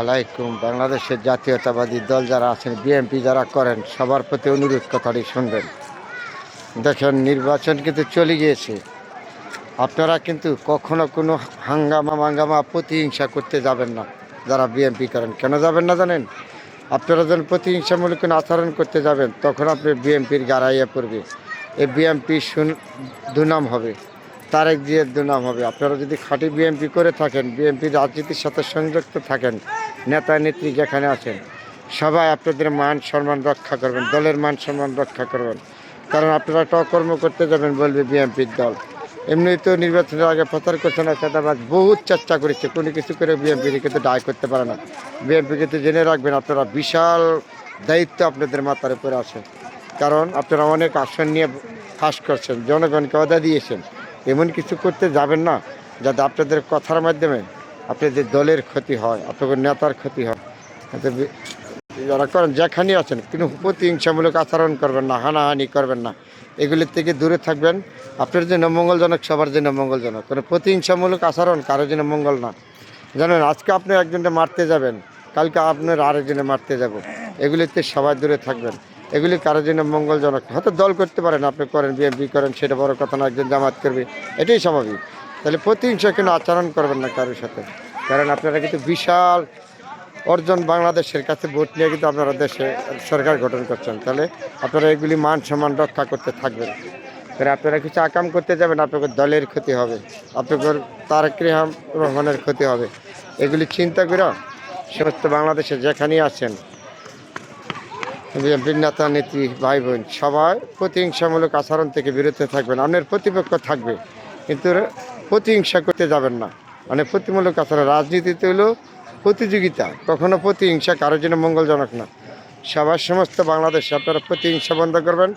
আলাইকুম। বাংলাদেশের জাতীয়তাবাদী দল যারা আছেন, বিএনপি যারা করেন, সবার প্রতি অনুরোধ কথাটি শুনবেন। দেখেন, নির্বাচন কিন্তু চলে গিয়েছে। আপনারা কিন্তু কখনো কোনো হাঙ্গামা প্রতিহিংসা করতে যাবেন না। যারা বিএনপি করেন, কেন যাবেন না জানেন? আপনারা যখন প্রতিহিংসামূলক কোনো আচরণ করতে যাবেন, তখন আপনি বিএনপির গাড়াইয়া পড়বে। এই বিএনপি দুনাম হবে, তারেক জিয়ার দুনাম হবে। আপনারা যদি খাঁটি বিএনপি করে থাকেন, বিএনপি রাজনীতির সাথে সংযুক্ত থাকেন, নেতা নেত্রী যেখানে আছেন, সবাই আপনাদের মান সম্মান রক্ষা করবেন, দলের মান সম্মান রক্ষা করবেন। কারণ আপনারা একটা অকর্ম করতে যাবেন, বলবে বিএনপির দল। এমনি তো নির্বাচনের আগে প্রচার করছে না, চাঁদাবাজ বহুত চেষ্টা করেছে, কোনো কিছু করে বিএনপিকে কিন্তু দায় করতে পারে না। বিএনপি কিন্তু জেনে রাখবেন, আপনারা বিশাল দায়িত্ব আপনাদের মাথার উপরে আছে। কারণ আপনারা অনেক আসন নিয়ে ফাঁস করছেন, জনগণকে অদা দিয়েছেন। এমন কিছু করতে যাবেন না যাতে আপনাদের কথার মাধ্যমে আপনাদের দলের ক্ষতি হয়, আপনাদের নেতার ক্ষতি হয়। যারা করেন যেখানে আছেন, কিন্তু প্রতিহিংসামূলক আচরণ করবেন না, হানাহানি করবেন না, এগুলির থেকে দূরে থাকবেন। আপনার জন্য মঙ্গলজনক, সবার জন্য মঙ্গলজনক। কোনো প্রতিহিংসামূলক আচরণ কারোর জন্য মঙ্গল না। জানেন, আজকে আপনি একজনকে মারতে যাবেন, কালকে আপনার আরেকজনে মারতে যাব। এগুলিতে সবাই দূরে থাকবেন। এগুলি কারোর জন্য মঙ্গলজনক। হয়তো দল করতে পারেন, আপনি করেন, বিএনপি করেন, সেটা বড় কথা না, একজন জামাত করবে, এটাই স্বাভাবিক। তাহলে প্রতিহিংসা কিন্তু আচরণ করবেন না কারোর সাথে। কারণ আপনারা কিন্তু বিশাল অর্জন, বাংলাদেশের কাছে ভোট নিয়ে কিন্তু আপনারা দেশে সরকার গঠন করছেন। তাহলে আপনারা এগুলি মান সম্মান রক্ষা করতে থাকবেন। তাহলে আপনারা কিছু আকাম করতে যাবেন, আপনাদের দলের ক্ষতি হবে, আপনাদের তারেক রহমানের ক্ষতি হবে। এগুলি চিন্তা করে সমস্ত বাংলাদেশে যেখানেই আছেন, বিএনপির নেতা নেত্রী ভাই বোন, সবাই প্রতিহিংসামূলক আচরণ থেকে বিরত থাকবেন। আপনার প্রতিপক্ষ থাকবে, কিন্তু প্রতিহিংসা করতে যাবেন না। মানে প্রতিমূলক আচরণ, রাজনীতিতে হলো প্রতিযোগিতা, কখনো প্রতিহিংসা কারোর জন্য মঙ্গলজনক না। সবার সমস্ত বাংলাদেশে আপনারা প্রতিহিংসা বন্ধ করবেন,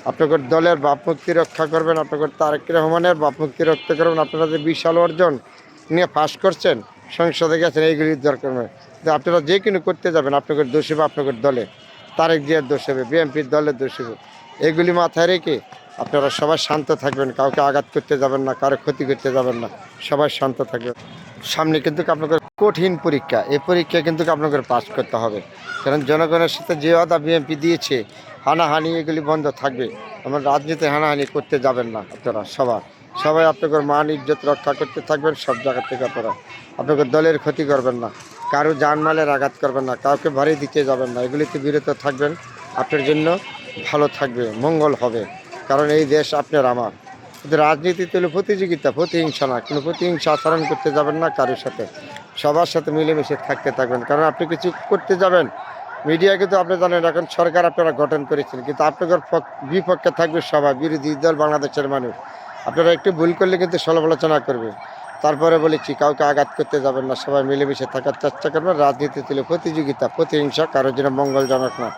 আপনাদের দলের ভাবমূর্তি রক্ষা করবেন, আপনাদের তারেক রহমানের ভাবমূর্তি রক্ষা করবেন। আপনারা যে বিশাল অর্জন নিয়ে পাশ করছেন, সংসদে গেছেন, এইগুলির দরকার নয়। আপনারা যে কোনো করতে যাবেন, আপনাদের দোষ হবে আপনাদের দলে, তারেক জিয়ার দোষ হবে, বিএনপির দলের দোষ হবে। এগুলি মাথায় রেখে আপনারা সবাই শান্ত থাকবেন, কাউকে আঘাত করতে যাবেন না, কারো ক্ষতি করতে যাবেন না, সবাই শান্ত থাকবেন। সামনে কিন্তু আপনাদের কঠিন পরীক্ষা, এই পরীক্ষা কিন্তু আপনাদের পাস করতে হবে। কারণ জনগণের সাথে যে ওয়াদা বিএনপি দিয়েছে, হানাহানি এগুলি বন্ধ থাকবে। আমার রাজনীতি হানাহানি করতে যাবেন না আপনারা। সবাই আপনাদের মান ইজ্জত রক্ষা করতে থাকবেন। সব জায়গা থেকে আপনাদের দলের ক্ষতি করবেন না, কারো জানমালের আঘাত করবেন না, কাউকে ভারী দিতে যাবেন না, এগুলিতে বিরত থাকবেন। আপনার জন্য ভালো থাকবে, মঙ্গল হবে। কারণ এই দেশ আপনার আমার। কিন্তু রাজনীতিতে হলো প্রতিযোগিতা, প্রতিহিংসা না। কোনো প্রতিহিংসা আচরণ করতে যাবেন না কারোর সাথে, সবার সাথে মিলেমিশে থাকতে থাকবেন। কারণ আপনি কিছু করতে যাবেন, মিডিয়া কিন্তু আপনি জানেন এখন সরকার আপনারা গঠন করেছেন, কিন্তু আপনাদের বিপক্ষে থাকবে সবাই, বিরোধী দল, বাংলাদেশের মানুষ। আপনারা একটু ভুল করলে কিন্তু সমালোচনা করবে। তারপরে বলেছি, কাউকে আঘাত করতে যাবেন না, সবাই মিলেমিশে থাকার চেষ্টা করবেন। রাজনীতি ছিল প্রতিযোগিতা, প্রতিহিংসা কারোর জন্য মঙ্গলজনক না।